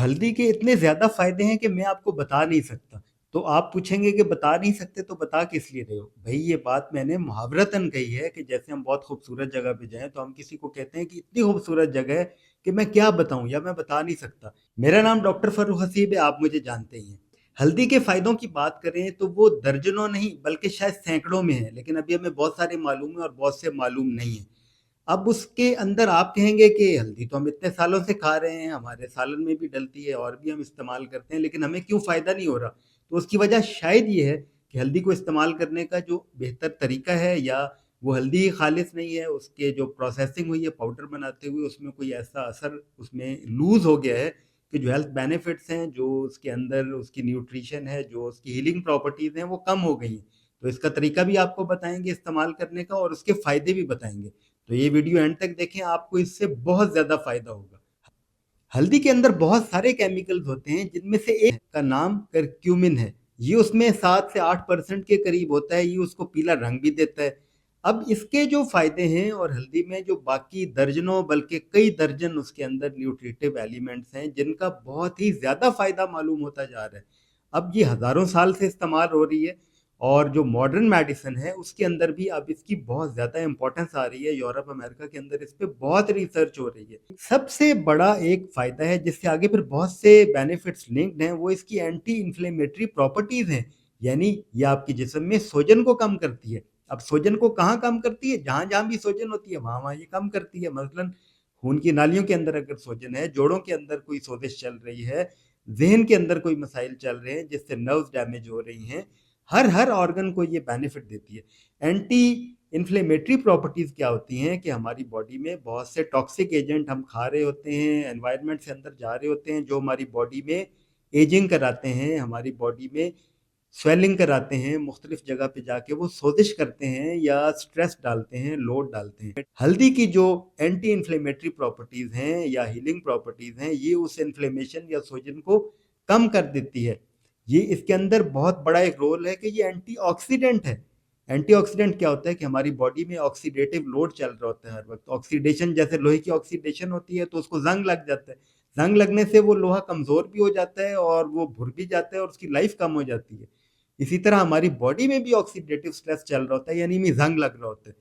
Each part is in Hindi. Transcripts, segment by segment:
हल्दी के इतने ज़्यादा फ़ायदे हैं कि मैं आपको बता नहीं सकता। तो आप पूछेंगे कि बता नहीं सकते तो बता किस लिए रहे हो? भई ये बात मैंने मुहावरतन कही है कि जैसे हम बहुत खूबसूरत जगह पे जाएँ तो हम किसी को कहते हैं कि इतनी खूबसूरत जगह है कि मैं क्या बताऊँ या मैं बता नहीं सकता। मेरा नाम डॉक्टर फ़र्रुख हसीब है, आप मुझे जानते ही हैं। हल्दी के फ़ायदों की बात करें तो वो दर्जनों नहीं बल्कि शायद सैकड़ों में हैं, लेकिन अभी हमें बहुत सारे मालूम हैं और बहुत से मालूम नहीं हैं। अब उसके अंदर आप कहेंगे कि हल्दी तो हम इतने सालों से खा रहे हैं, हमारे सालन में भी डलती है और भी हम इस्तेमाल करते हैं, लेकिन हमें क्यों फ़ायदा नहीं हो रहा? तो उसकी वजह शायद ये है कि हल्दी को इस्तेमाल करने का जो बेहतर तरीका है या वो हल्दी ही खालिस नहीं है, उसके जो प्रोसेसिंग हुई है पाउडर बनाते हुए उसमें कोई ऐसा असर उसमें लूज़ हो गया है कि जो हेल्थ बेनिफिट्स हैं, जो उसके अंदर उसकी न्यूट्रिशन है, जो उसकी हीलिंग प्रॉपर्टीज़ हैं, वो कम हो गई हैं। तो इसका तरीका भी आपको बताएँगे इस्तेमाल करने का और उसके फ़ायदे भी बताएँगे। तो ये वीडियो एंड तक देखें, आपको इससे बहुत ज़्यादा फ़ायदा होगा। हल्दी के अंदर बहुत सारे केमिकल्स होते हैं जिनमें से एक का नाम करक्यूमिन है। ये उसमें 7 से 8% के करीब होता है, ये उसको पीला रंग भी देता है। अब इसके जो फ़ायदे हैं और हल्दी में जो बाकी दर्जनों बल्कि कई दर्जन उसके अंदर न्यूट्रिटिव एलिमेंट्स हैं जिनका बहुत ही ज़्यादा फ़ायदा मालूम होता जा रहा है। अब ये हज़ारों साल से इस्तेमाल हो रही है और जो मॉडर्न मेडिसिन है उसके अंदर भी अब इसकी बहुत ज़्यादा इम्पोर्टेंस आ रही है। यूरोप, अमेरिका के अंदर इस पे बहुत रिसर्च हो रही है। सबसे बड़ा एक फ़ायदा है जिससे आगे फिर बहुत से बेनिफिट्स लिंक्ड हैं, वो इसकी एंटी इन्फ्लेमेटरी प्रॉपर्टीज़ हैं। यानी ये आपके जिस्म में सोजन को कम करती है। अब सोजन को कहाँ कम करती है? जहाँ-जहाँ भी सोजन होती है वहाँ-वहाँ ये कम करती है। मसलन खून की नालियों के अंदर अगर सोजन है, जोड़ों के अंदर कोई सोजिश चल रही है, ज़हन के अंदर कोई मसाइल चल रहे हैं जिससे नर्व्स डैमेज हो रही हैं, हर ऑर्गन को ये बेनिफिट देती है। एंटी इन्फ्लेमेटरी प्रॉपर्टीज़ क्या होती हैं कि हमारी बॉडी में बहुत से टॉक्सिक एजेंट हम खा रहे होते हैं, एनवायरनमेंट से अंदर जा रहे होते हैं जो हमारी बॉडी में एजिंग कराते हैं, हमारी बॉडी में स्वेलिंग कराते हैं, मुख्तलिफ जगह पे जाके वो सोजिश करते हैं या स्ट्रेस डालते हैं, लोड डालते हैं। हल्दी की जो एंटी इन्फ्लेमेटरी प्रॉपर्टीज़ हैं या हीलिंग प्रॉपर्टीज़ हैं, ये उस इन्फ्लेमेशन या सोजन को कम कर देती है। ये इसके अंदर बहुत बड़ा एक रोल है कि ये एंटीऑक्सीडेंट है। एंटीऑक्सीडेंट क्या होता है कि हमारी बॉडी में ऑक्सीडेटिव लोड चल रहा होता है हर वक़्त। ऑक्सीडेशन जैसे लोहे की ऑक्सीडेशन होती है तो उसको ज़ंग लग जाता है। ज़ंग लगने से वो लोहा कमज़ोर भी हो जाता है और वो भुर भी जाता है और उसकी लाइफ़ कम हो जाती है। इसी तरह हमारी बॉडी में भी ऑक्सीडेटिव स्ट्रेस चल रहा होता है यानी में जंग लग रहा होता है।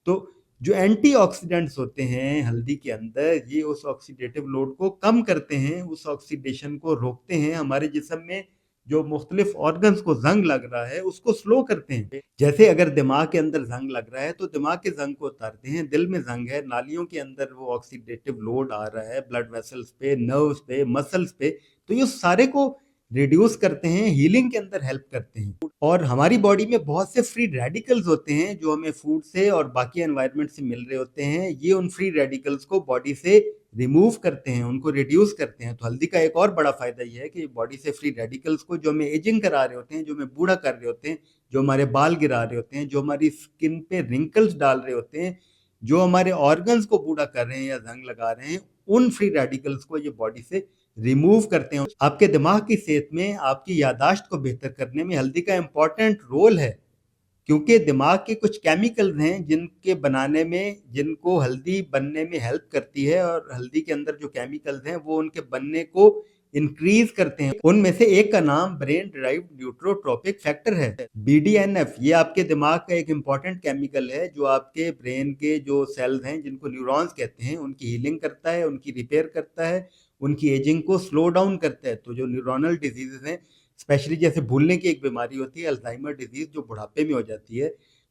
तो जो एंटीऑक्सीडेंट्स होते हैं हल्दी के अंदर ये उस ऑक्सीडेटिव लोड को कम करते हैं, उस ऑक्सीडेशन को रोकते हैं, हमारे जिस्म में जो मुख्तलिफ ऑर्गन्स को जंग लग रहा है उसको स्लो करते हैं। जैसे अगर दिमाग के अंदर जंग लग रहा है तो दिमाग के जंग को उतारते हैं, दिल में जंग है, नालियों के अंदर वो ऑक्सीडेटिव लोड आ रहा है ब्लड वेसल्स पे, नर्व्स पे, मसल्स पे, तो ये सारे को रिड्यूस करते हैं, हीलिंग के अंदर हेल्प करते हैं। और हमारी बॉडी में बहुत से फ्री रेडिकल्स होते हैं जो हमें फूड से और बाकी एनवायरनमेंट से मिल रहे होते हैं। ये उन फ्री रेडिकल्स को बॉडी से रिमूव करते हैं, उनको रिड्यूस करते हैं। तो हल्दी का एक और बड़ा फायदा ये है कि बॉडी से फ्री रेडिकल्स को जो हमें एजिंग करा रहे होते हैं, जो हमें बूढ़ा कर रहे होते हैं, जो हमारे बाल गिरा रहे होते हैं, जो हमारी स्किन पे रिंकल्स डाल रहे होते हैं, जो हमारे ऑर्गन्स को बूढ़ा कर रहे हैं या जंग लगा रहे हैं, उन फ्री रेडिकल्स को ये बॉडी से रिमूव करते हैं। आपके दिमाग की सेहत में, आपकी यादाश्त को बेहतर करने में हल्दी का इम्पोर्टेंट रोल है, क्योंकि दिमाग के कुछ केमिकल्स हैं जिनके बनाने में, जिनको हल्दी बनने में हेल्प करती है और हल्दी के अंदर जो केमिकल्स हैं वो उनके बनने को इंक्रीज करते हैं। उनमें से एक का नाम ब्रेन ड्राइव्ड न्यूरोट्रॉपिक फैक्टर है, BDNF। ये आपके दिमाग का एक इम्पॉर्टेंट केमिकल है जो आपके ब्रेन के जो सेल्स हैं जिनको न्यूरॉन्स कहते हैं उनकी हीलिंग करता है, उनकी रिपेयर करता है, उनकी एजिंग को स्लो डाउन करता है। तो जो न्यूरोनल डिजीजेज हैं, स्पेशली जैसे भूलने की एक बीमारी होती है अल्जाइमर डिजीज जो बुढ़ापे में हो जाती है,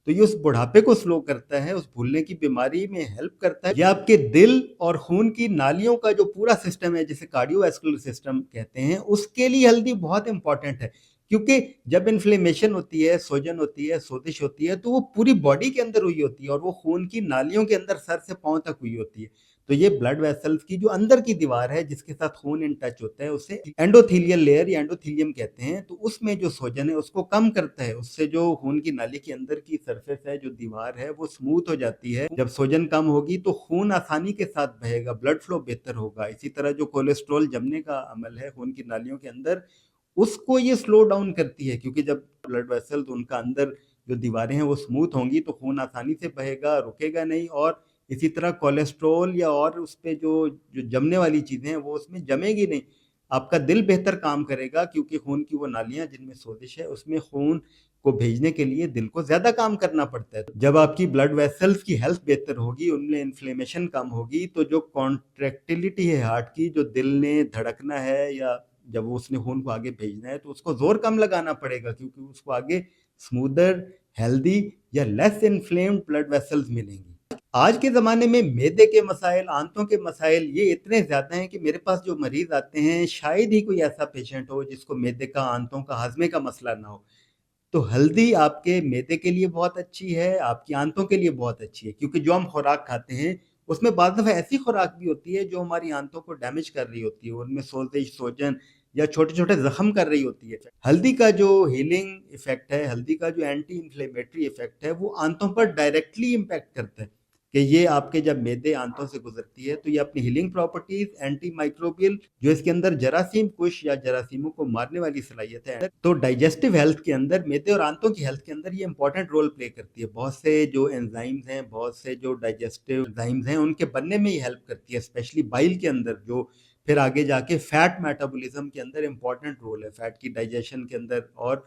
तो ये उस बुढ़ापे को स्लो करता है, उस भूलने की बीमारी में हेल्प करता है। ये आपके दिल और खून की नालियों का जो पूरा सिस्टम है जिसे कार्डियोवैस्कुलर सिस्टम कहते हैं, उसके लिए हल्दी बहुत इंपॉर्टेंट है। क्योंकि जब इन्फ्लेमेशन होती है, सोजन होती है, सोजिश होती है, तो वो पूरी बॉडी के अंदर हुई होती है और वो खून की नालियों के अंदर सर से पांव तक हुई होती है। तो ये ब्लड वेसल्स की जो अंदर की दीवार है जिसके साथ खून इन टच होता है उसे एंडोथेलियल लेयर या एंडोथेलियम कहते हैं। तो उसमें जो सोजन है उसको कम करता है, उससे जो खून की नाली के अंदर की सरफेस है, जो दीवार है, वो स्मूथ हो जाती है। जब सोजन कम होगी तो खून आसानी के साथ बहेगा, ब्लड फ्लो बेहतर होगा। इसी तरह जो कोलेस्ट्रॉल जमने का अमल है खून की नालियों के अंदर, उसको ये स्लो डाउन करती है, क्योंकि जब ब्लड वेसल्स उनका अंदर जो दीवारें हैं वो स्मूथ होंगी तो खून आसानी से बहेगा, रुकेगा नहीं। और इसी तरह कोलेस्ट्रॉल या और उस पे जो जो जमने वाली चीज़ें हैं वो उसमें जमेगी नहीं। आपका दिल बेहतर काम करेगा क्योंकि खून की वो नालियाँ जिनमें सोजिश है, उसमें खून को भेजने के लिए दिल को ज़्यादा काम करना पड़ता है। जब आपकी ब्लड वेसल्स की हेल्थ बेहतर होगी, उनमें इन्फ्लेमेशन कम होगी, तो जो कॉन्ट्रैक्टिलिटी है हार्ट की, जो दिल ने धड़कना है या जब वो उसने खून को आगे भेजना है, तो उसको ज़ोर कम लगाना पड़ेगा क्योंकि उसको आगे स्मूदर, हेल्दी या लेस इन्फ्लेम्ड ब्लड वेसल्स मिलेंगी। आज के ज़माने में मैदे के मसाइल, आंतों के मसाइल ये इतने ज़्यादा हैं कि मेरे पास जो मरीज़ आते हैं, शायद ही कोई ऐसा पेशेंट हो जिसको मैदे का, आंतों का, हाज़मे का मसला ना हो। तो हल्दी आपके मैदे के लिए बहुत अच्छी है, आपकी आंतों के लिए बहुत अच्छी है क्योंकि जो हम खुराक खाते हैं, उसमें बाद दफ़ा ऐसी खुराक भी होती है जो हमारी आंतों को डैमेज कर रही होती है, उनमें सोज़िश, सूजन या छोटे-छोटे ज़ख्म कर रही होती है। हल्दी का जो हीलिंग इफ़ेक्ट है, हल्दी का जो एंटी इन्फ्लेमेटरी इफ़ेक्ट है, वो आंतों पर डायरेक्टली इम्पैक्ट करता है कि ये आपके जब मैदे आंतों से गुजरती है, तो ये अपनी हीलिंग प्रॉपर्टीज़, एंटी माइक्रोबियल जो इसके अंदर जरासीम कुश या जरासीमों को मारने वाली सलाहियत है, तो डाइजेस्टिव हेल्थ के अंदर मैदे और आंतों की हेल्थ के अंदर ये इंपॉर्टेंट रोल प्ले करती है। बहुत से जो एंजाइम्स हैं, बहुत से जो डाइजेस्टिव एंजाइम्स हैं, उनके बनने में ये हेल्प करती है, स्पेशली बाइल के अंदर जो फिर आगे जाके फैट मेटाबॉलिज्म के अंदर इंपॉर्टेंट रोल है, फैट की डाइजेशन के अंदर और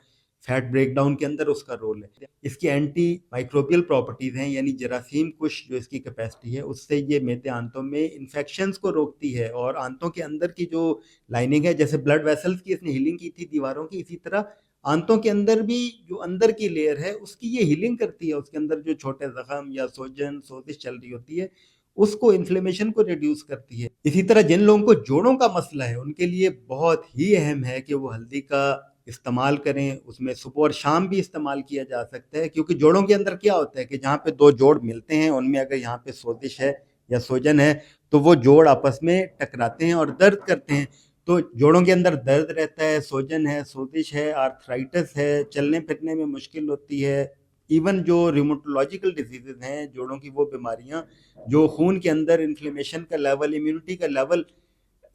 फैट ब्रेकडाउन के अंदर उसका रोल है। इसकी एंटी माइक्रोबियल प्रॉपर्टीज़ हैं, यानी जरासीम कुश जो इसकी कैपेसिटी है, उससे ये मैदे आंतों में इन्फेक्शंस को रोकती है और आंतों के अंदर की जो लाइनिंग है, जैसे ब्लड वेसल्स की इसने हीलिंग की थी दीवारों की, इसी तरह आंतों के अंदर भी जो अंदर की लेयर है, उसकी ये हीलिंग करती है। उसके अंदर जो छोटे जख्म या सोजन, सोजिश चल रही होती है, उसको इन्फ्लेमेशन को रिड्यूस करती है। इसी तरह जिन लोगों को जोड़ों का मसला है, उनके लिए बहुत ही अहम है कि वो हल्दी का इस्तेमाल करें, उसमें सुबह और शाम भी इस्तेमाल किया जा सकता है क्योंकि जोड़ों के अंदर क्या होता है कि जहाँ पे 2 जोड़ मिलते हैं, उनमें अगर यहाँ पे सोजिश है या सूजन है, तो वो जोड़ आपस में टकराते हैं और दर्द करते हैं। तो जोड़ों के अंदर दर्द रहता है, सूजन है, सोजिश है, आर्थराइटिस है, चलने-फिरने में मुश्किल होती है। इवन जो रियूमेटोलॉजिकल डिसीज़ेज़ हैं, जोड़ों की वो बीमारियाँ, जो खून के अंदर इन्फ्लेमेशन का लेवल, इम्यूनिटी का लेवल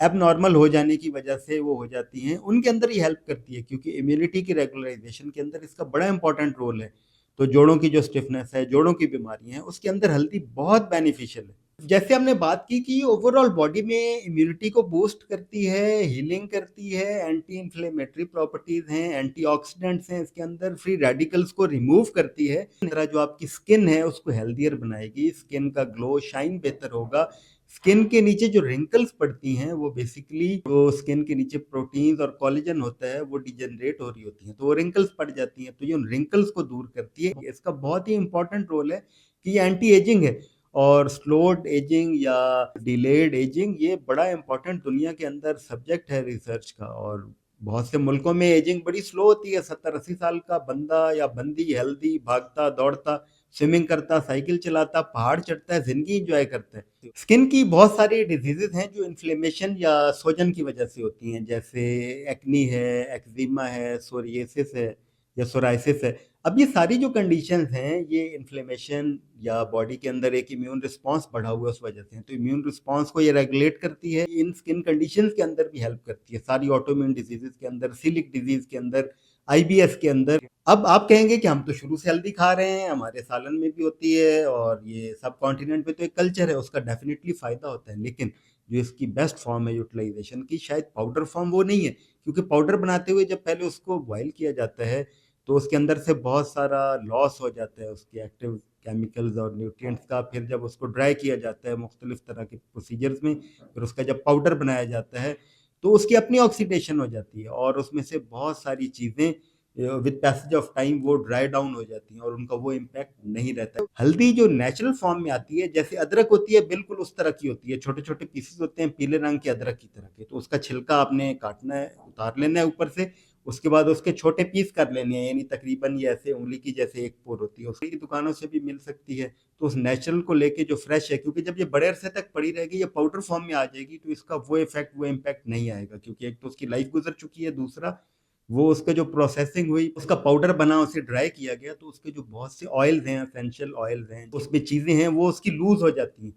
एबनॉर्मल हो जाने की वजह से वो हो जाती हैं, उनके अंदर ये हेल्प करती है क्योंकि इम्यूनिटी की रेगुलराइजेशन के अंदर इसका बड़ा इंपॉर्टेंट रोल है। तो जोड़ों की जो स्टिफनेस है, जोड़ों की बीमारियाँ हैं, उसके अंदर हल्दी बहुत बेनिफिशियल है। जैसे हमने बात की कि ओवरऑल बॉडी में इम्यूनिटी को बूस्ट करती है, हीलिंग करती है, एंटी इन्फ्लेमेटरी प्रॉपर्टीज़ हैं, एंटीऑक्सीडेंट्स हैं इसके अंदर, फ्री रेडिकल्स को रिमूव करती है। तरह जो आपकी स्किन है उसको हेल्दियर बनाएगी, स्किन का ग्लो, शाइन बेहतर होगा। स्किन के नीचे जो रिंकल्स पड़ती हैं वो बेसिकली जो स्किन के नीचे प्रोटीन्स और कोलेजन होता है वो डिजेनरेट हो रही होती हैं, तो वो रिंकल्स पड़ जाती हैं, तो ये उन रिंकल्स को दूर करती है। इसका बहुत ही इंपॉर्टेंट रोल है कि ये एंटी एजिंग है और स्लोड एजिंग या डिलेड एजिंग ये बड़ा इंपॉर्टेंट दुनिया के अंदर सब्जेक्ट है रिसर्च का। और बहुत से मुल्कों में एजिंग बड़ी स्लो होती है, 70-80 साल का बंदा या बंदी हेल्दी भागता दौड़ता, स्विमिंग करता, साइकिल चलाता, पहाड़ चढ़ता है, जिंदगी एंजॉय करता है। स्किन की बहुत सारी डिजीजेज हैं जो इन्फ्लेमेशन या सोजन की वजह से होती हैं, जैसे एक्नी है, एक्जिमा है, सोरियासिस है या सोराइसिस है। अब ये सारी जो कंडीशंस हैं ये इन्फ्लेमेशन या बॉडी के अंदर एक इम्यून रिस्पांस बढ़ा हुआ है उस वजह से हैं। तो इम्यून रिस्पांस को ये रेगुलेट करती है, इन स्किन कंडीशंस के अंदर भी हेल्प करती है, सारी ऑटोइम्यून डिजीजेस के अंदर, सिलिक डिजीज के अंदर, आईबीएस के अंदर। अब आप कहेंगे कि हम तो शुरू से हल्दी खा रहे हैं, हमारे सालन में भी होती है और ये सब कॉन्टिनेंट में तो एक कल्चर है, उसका डेफिनेटली फ़ायदा होता है। लेकिन जो इसकी बेस्ट फॉर्म है यूटिलाइजेशन की, शायद पाउडर फॉर्म वो नहीं है क्योंकि पाउडर बनाते हुए जब पहले उसको बॉयल किया जाता है तो उसके अंदर से बहुत सारा लॉस हो जाता है उसके एक्टिव केमिकल्स और न्यूट्रिएंट्स का। फिर जब उसको ड्राई किया जाता है मुख्तलिफ तरह के प्रोसीजर्स में, फिर उसका जब पाउडर बनाया जाता है तो उसकी अपनी ऑक्सीडेशन हो जाती है और उसमें से बहुत सारी चीज़ें विद पैसेज ऑफ टाइम वो ड्राई डाउन हो जाती हैं और उनका वो इम्पैक्ट नहीं रहता है। हल्दी जो नेचुरल फॉर्म में आती है, जैसे अदरक होती है बिल्कुल उस तरह की होती है, छोटे छोटे पीसेस होते हैं पीले रंग के अदरक की तरह के, तो उसका छिलका आपने काटना है, उतार लेना है ऊपर से, उसके बाद उसके छोटे पीस कर लेने हैं, यानी तकरीबन ये ऐसे उंगली की जैसे एक पोर होती है, उसकी दुकानों से भी मिल सकती है। तो उस नेचुरल को लेके जो फ्रेश है, क्योंकि जब ये बड़े अरसे तक पड़ी रहेगी, ये पाउडर फॉर्म में आ जाएगी, तो इसका वो इफेक्ट वो इम्पैक्ट नहीं आएगा क्योंकि एक तो उसकी लाइफ गुजर चुकी है, दूसरा वो उसका जो प्रोसेसिंग हुई, उसका पाउडर बना, उसे ड्राई किया गया, तो उसके जो बहुत से ऑयल्स हैं, एसेंशियल ऑयल्स हैं, उसमें चीज़ें हैं, वो उसकी लूज हो जाती हैं।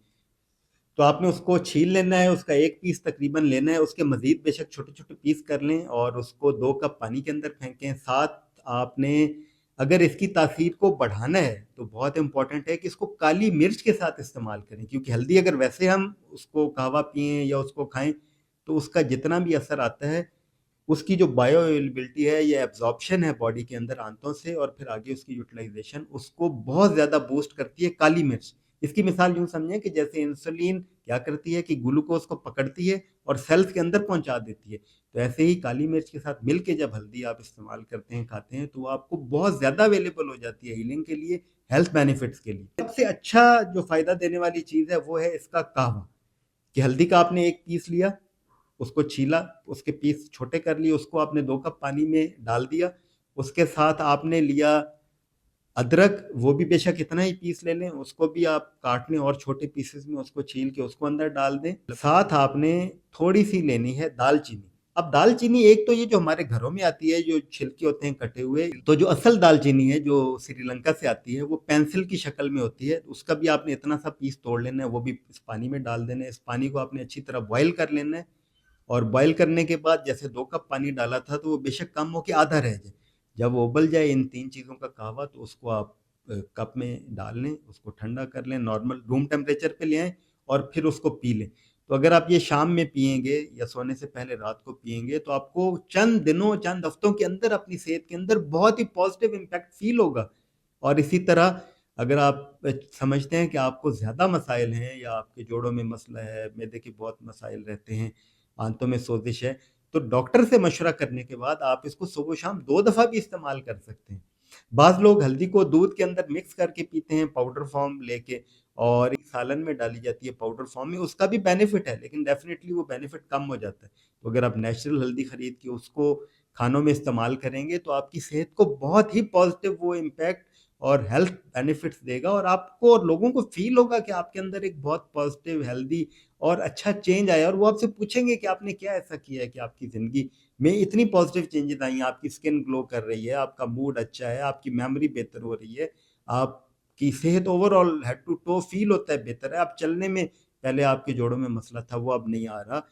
तो आपने उसको छील लेना है, उसका एक पीस तकरीबन लेना है, उसके मजीद बेशक छोटे छोटे पीस कर लें और उसको 2 कप पानी के अंदर फेंकें। साथ आपने अगर इसकी तासीर को बढ़ाना है तो बहुत इंपॉर्टेंट है कि इसको काली मिर्च के साथ इस्तेमाल करें, क्योंकि हल्दी अगर वैसे हम उसको कहवा पिएं या उसको खाएं तो उसका जितना भी असर आता है, उसकी जो बायो अवेलेबिलिटी है या एब्जॉर्प्शन है बॉडी के अंदर आंतों से और फिर आगे उसकी यूटिलाइजेशन, उसको बहुत ज़्यादा बूस्ट करती है काली मिर्च। इसकी मिसाल यूँ समझें कि जैसे इंसुलिन क्या करती है कि ग्लूकोज को पकड़ती है और सेल्स के अंदर पहुंचा देती है, तो ऐसे ही काली मिर्च के साथ मिल के जब हल्दी आप इस्तेमाल करते हैं, खाते हैं, तो वो आपको बहुत ज़्यादा अवेलेबल हो जाती है हीलिंग के लिए, हेल्थ बेनिफिट्स के लिए। सबसे अच्छा जो फ़ायदा देने वाली चीज़ है वो है इसका कहवा, कि हल्दी का आपने एक पीस लिया, उसको छीला, उसके पीस छोटे कर लिए, उसको आपने 2 कप पानी में डाल दिया, उसके साथ आपने लिया अदरक, वो भी बेशक इतना ही पीस ले लें, उसको भी आप काट लें और छोटे पीसेस में उसको छील के उसको अंदर डाल दें। साथ आपने थोड़ी सी लेनी है दालचीनी। अब दालचीनी एक तो ये जो हमारे घरों में आती है, जो छिलके होते हैं कटे हुए, तो जो असल दालचीनी है जो श्रीलंका से आती है वो पेंसिल की शक्ल में होती है, उसका भी आपने इतना सा पीस तोड़ लेना है, वो भी इस पानी में डाल देना है। इस पानी को आपने अच्छी तरह बॉयल कर लेना है और बॉयल करने के बाद जैसे 2 कप पानी डाला था तो वो बेशक कम हो के आधा रह जाए। जब वो उबल जाए इन 3 चीज़ों का कहवा, तो उसको आप कप में डाल लें, उसको ठंडा कर लें, नॉर्मल रूम टेम्परेचर पे ले आएँ और फिर उसको पी लें। तो अगर आप ये शाम में पिएँगे या सोने से पहले रात को पिएँगे, तो आपको चंद दिनों, चंद हफ्तों के अंदर अपनी सेहत के अंदर बहुत ही पॉजिटिव इम्पैक्ट फ़ील होगा। और इसी तरह अगर आप समझते हैं कि आपको ज़्यादा मसाइल हैं या आपके जोड़ों में मसला है, मैदे के बहुत मसाइल रहते हैं, आंतों में सोजिश है, तो डॉक्टर से मशवरा करने के बाद आप इसको सुबह शाम 2 दफ़ा भी इस्तेमाल कर सकते हैं। बाज़ लोग हल्दी को दूध के अंदर मिक्स करके पीते हैं पाउडर फॉर्म लेके, और सालन में डाली जाती है पाउडर फॉर्म में, उसका भी बेनिफिट है, लेकिन डेफिनेटली वो बेनिफिट कम हो जाता है। तो अगर आप नेचुरल हल्दी खरीद के उसको खानों में इस्तेमाल करेंगे तो आपकी सेहत को बहुत ही पॉजिटिव वो इम्पैक्ट और हेल्थ बेनिफिट्स देगा, और आपको और लोगों को फील होगा कि आपके अंदर एक बहुत पॉजिटिव, हेल्दी और अच्छा चेंज आया, और वो आपसे पूछेंगे कि आपने क्या ऐसा किया है कि आपकी ज़िंदगी में इतनी पॉजिटिव चेंजेस आई हैं, आपकी स्किन ग्लो कर रही है, आपका मूड अच्छा है, आपकी मेमोरी बेहतर हो रही है, आपकी सेहत overall head to toe feel होता है बेहतर है, आप चलने में, पहले आपके जोड़ों में मसला था वो अब नहीं आ रहा,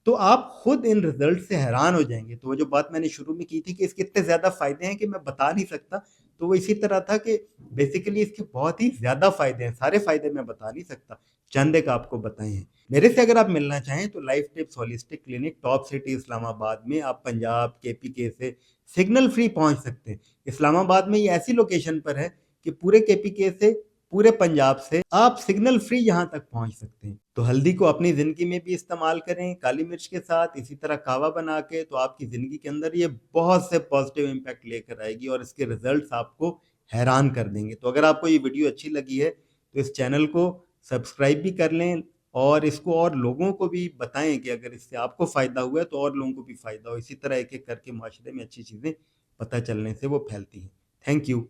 तो आप खुद इन रिजल्ट से हैरान हो जाएंगे। तो वो जो बात मैंने शुरू में की थी कि इसके इतने ज़्यादा फ़ायदे हैं कि मैं बता नहीं सकता, तो वो इसी तरह था कि बेसिकली इसके बहुत ही ज़्यादा फ़ायदे हैं, सारे फ़ायदे मैं बता नहीं सकता, चंद एक आपको बताए हैं। मेरे से अगर आप मिलना चाहें तो life tips holistic clinic, top city Islamabad में, आप पंजाब केपीके से सिग्नल फ्री पहुंच सकते हैं। इस्लामाबाद में ये ऐसी लोकेशन पर है कि पूरे केपीके से, पूरे पंजाब से आप सिग्नल फ्री यहाँ तक पहुँच सकते हैं। तो हल्दी को अपनी ज़िंदगी में भी इस्तेमाल करें काली मिर्च के साथ, इसी तरह कहवा बना के, तो आपकी ज़िंदगी के अंदर ये बहुत से पॉजिटिव इम्पैक्ट लेकर आएगी और इसके रिजल्ट्स आपको हैरान कर देंगे। तो अगर आपको ये वीडियो अच्छी लगी है तो इस चैनल को सब्सक्राइब भी कर लें और इसको और लोगों को भी बताएं कि अगर इससे आपको फ़ायदा हुआ है तो और लोगों को भी फ़ायदा हो। इसी तरह एक-एक करके माशरे में अच्छी चीज़ें पता चलने से वो फैलती हैं। Thank you.